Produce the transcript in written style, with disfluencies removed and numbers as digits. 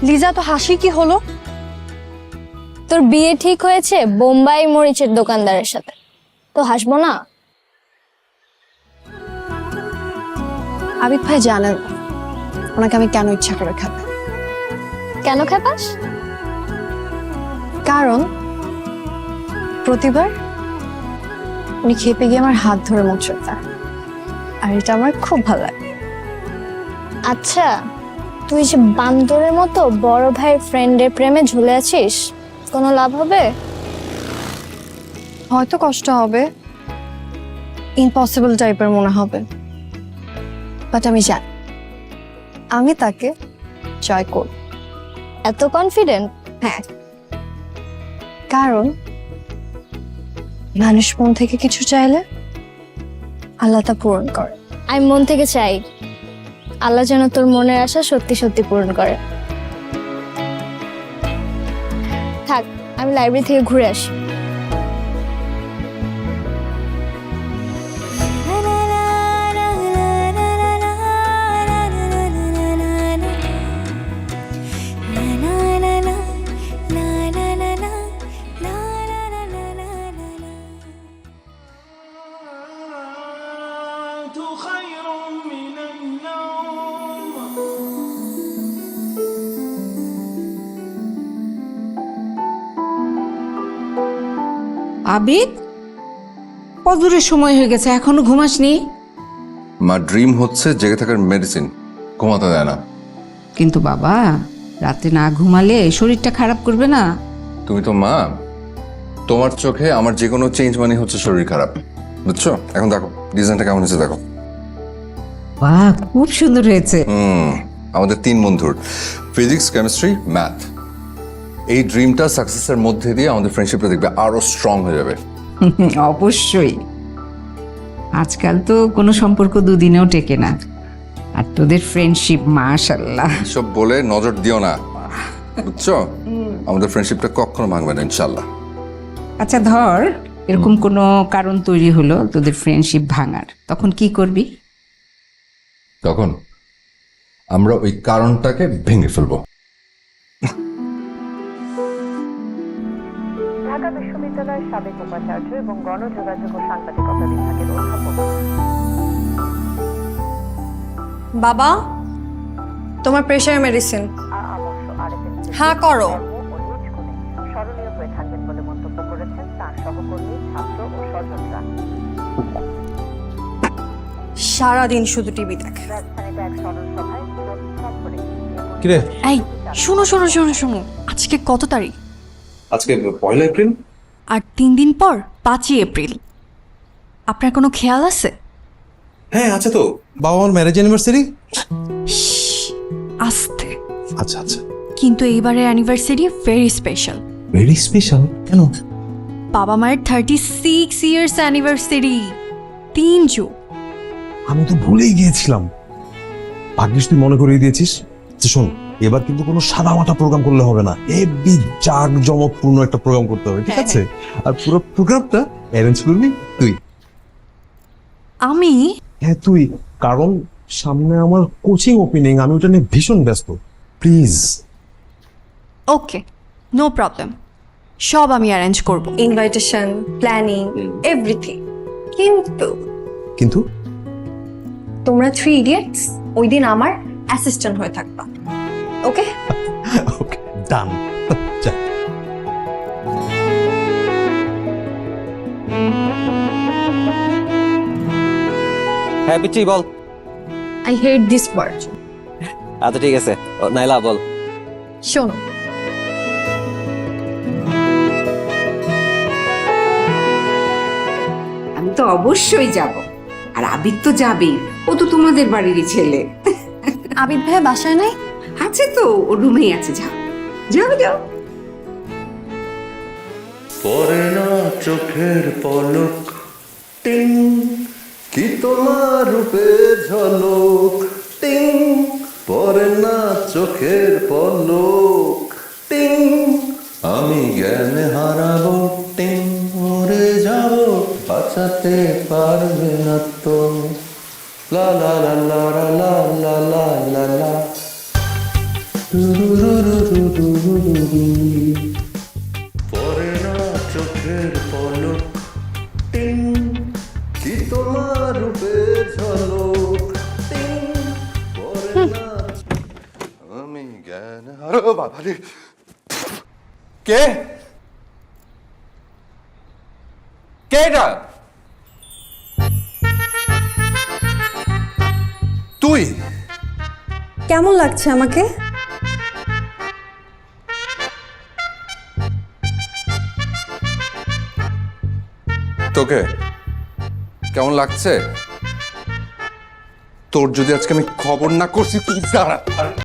লিজা, তো হাসি কি হলো? তোর বিয়ে ঠিক হয়েছে বোম্বাই মরিচের দোকানদারের সাথে, তো হাসবো না? আবিদ ভাই জানেন ওনাকে আমি কেন ইচ্ছা করে খাবো। কেন খেপাস? কারণ প্রতিবার উনি খেপে গিয়ে আমার হাত ধরে মোচড় দেয়, আর এটা আমার খুব ভালো লাগে। আচ্ছা, তুই যে বান্দরের মতো বড় ভাইয়ের ফ্রেন্ডের প্রেমে ঝুলে আছিস, কোনো লাভ হবে? হয়তো কষ্ট হবে, ইম্পসিবল টাইপের মনে হবে, বাট আমি জানি আমি তাকে জয় করব। এত কনফিডেন্ট? হ্যাঁ, কারণ মানুষ মন থেকে কিছু চাইলে আল্লাহ তা পূরণ করে। আমি মন থেকে চাই আল্লাহ যেন তোর মনের আশা সত্যি সত্যি পূরণ করে। থাক, আমি লাইব্রেরি থেকে ঘুরে আসি। আবিদ, কদূরের সময় হয়ে গেছে, এখনো ঘুমাসনি? মা, ড্রিম হচ্ছে জেগে থাকার মেডিসিন, ঘুমাতে দেয় না। কিন্তু বাবা, রাতে না ঘুমালে শরীরটা খারাপ করবে না? তুমি তো মা, তোমার চোখে আমার যে কোনো চেঞ্জ মানে হচ্ছে শরীর খারাপ, বুঝছো? এখন দেখো ডিজাইনটা কেমন হয়েছে, দেখো। বাহ, খুব সুন্দর হয়েছে। আমাদের 3 বন্ধুর ফিজিক্স, কেমিস্ট্রি, ম্যাথ, এই ড্রিমটা সাকসেসের মধ্যে দিয়ে আমাদের ফ্রেন্ডশিপটা দেখবে আরো স্ট্রং হয়ে যাবে। অবশ্যই, আজকাল তো কোনো সম্পর্ক দুদিনেও টেকে না, আর তোদের ফ্রেন্ডশিপ মাশাআল্লাহ। সব বলে নজর দিও না, বুঝছো? আমাদের ফ্রেন্ডশিপটা কখনো ভাঙবে না ইনশাল্লাহ। আচ্ছা ধর, এরকম কোনো কারণ তৈরি হলো তোদের ফ্রেন্ডশিপ ভাঙার, তখন কি করবি? তখন আমরা ওই কারণটাকে ভেঙে ফেলবো। ঢাকা বিশ্ববিদ্যালয়ের সাবেক উপাচার্য এবং গণযোগাযোগ ও সাংবাদিকতা বিভাগের অধ্যাপক। বাবা, তোমার প্রেশার মেডিসিন। হ্যাঁ করো। স্মরণীয় হয়ে থাকবেন বলে মন্তব্য করেছেন তার সহকর্মী, ছাত্র ও স্বজনরা। সারাদিন শুধু টিভি দেখে। রাজধানীতে এক স্মরণ সভায় শ্রদ্ধা করে কিরে, এই শোনো শোনো শোনো শোনো, আজকে কত তারিখ? আজকে 1 এপ্রিল। আর 3 দিন পর 5ই এপ্রিল। আপনার কোনো খেয়াল আছে? হ্যাঁ আছে তো, বাবা মার ম্যারেজ অ্যানিভার্সারি। আস্তে। আচ্ছা আচ্ছা, কিন্তু এইবারের anniversary very special. Very special কেন? বাবা মায়ের 36 ইয়ার্স অ্যানিভার্সারি, 3 যুগ। আমি তো ভুলেই গিয়েছিলাম, ভাগ্যিস তুই মনে করিয়ে দিয়েছিস। আচ্ছা শোন, এবার কিন্তু কোনো সাদা মাটা প্রোগ্রাম করলে হবে না, হেভি জাঁকজমকপূর্ণ একটা প্রোগ্রাম করতে হবে, ঠিক আছে? আর পুরো প্রোগ্রামটা অ্যারেঞ্জ করবি তুই। আমি? হ্যাঁ তুই, কারণ সামনে আমার কোচিং ওপেনিং, আমি ওটা নিয়ে ভীষণ ব্যস্ত। প্লিজ। ওকে, নো প্রবলেম, সব আমি অ্যারেঞ্জ করব, ইনভাইটেশন, প্ল্যানিং, এভরিথিং। কিন্তু কিন্তু তোমরা 3 ইডিয়টস ওই দিন আমার অ্যাসিস্ট্যান্ট হয়ে থাকবা, ওকে? ওকে, ডান। যা। হ্যাঁ পিচ্ছি বল। I hate this word. আচ্ছা ঠিক আছে, নাইলা বল। শোনো, আমি তো অবশ্যই যাব, আর আবিদ তো যাবেই, ও তো তোমাদের বাড়িরই ছেলে। আবিদ ভাই বাসায় নাই? আছে তো, ও রুমেই আছে, যাও যাও যাও। পরে না চোখের পলক, টিং, কি তোমার রূপের ঝলক, টিং, পরে না চোখের পলক, টিং, আমি জ্ঞান হারাবো, টিং, মরে যাব, বাঁচাতে পারবে না তো, লা লা লা লা লা লা লা লা লা। পরে না চোখের পলক টিং কি তোমার রূপের ঝলক টিং পরে না আমি জ্ঞান আরে বাবা রে কে কে এটা তুই কেমন লাগছে আমাকে? তোকে কেমন লাগছে? তোর যদি আজকে আমি খবর না করছি তুই দাঁড়া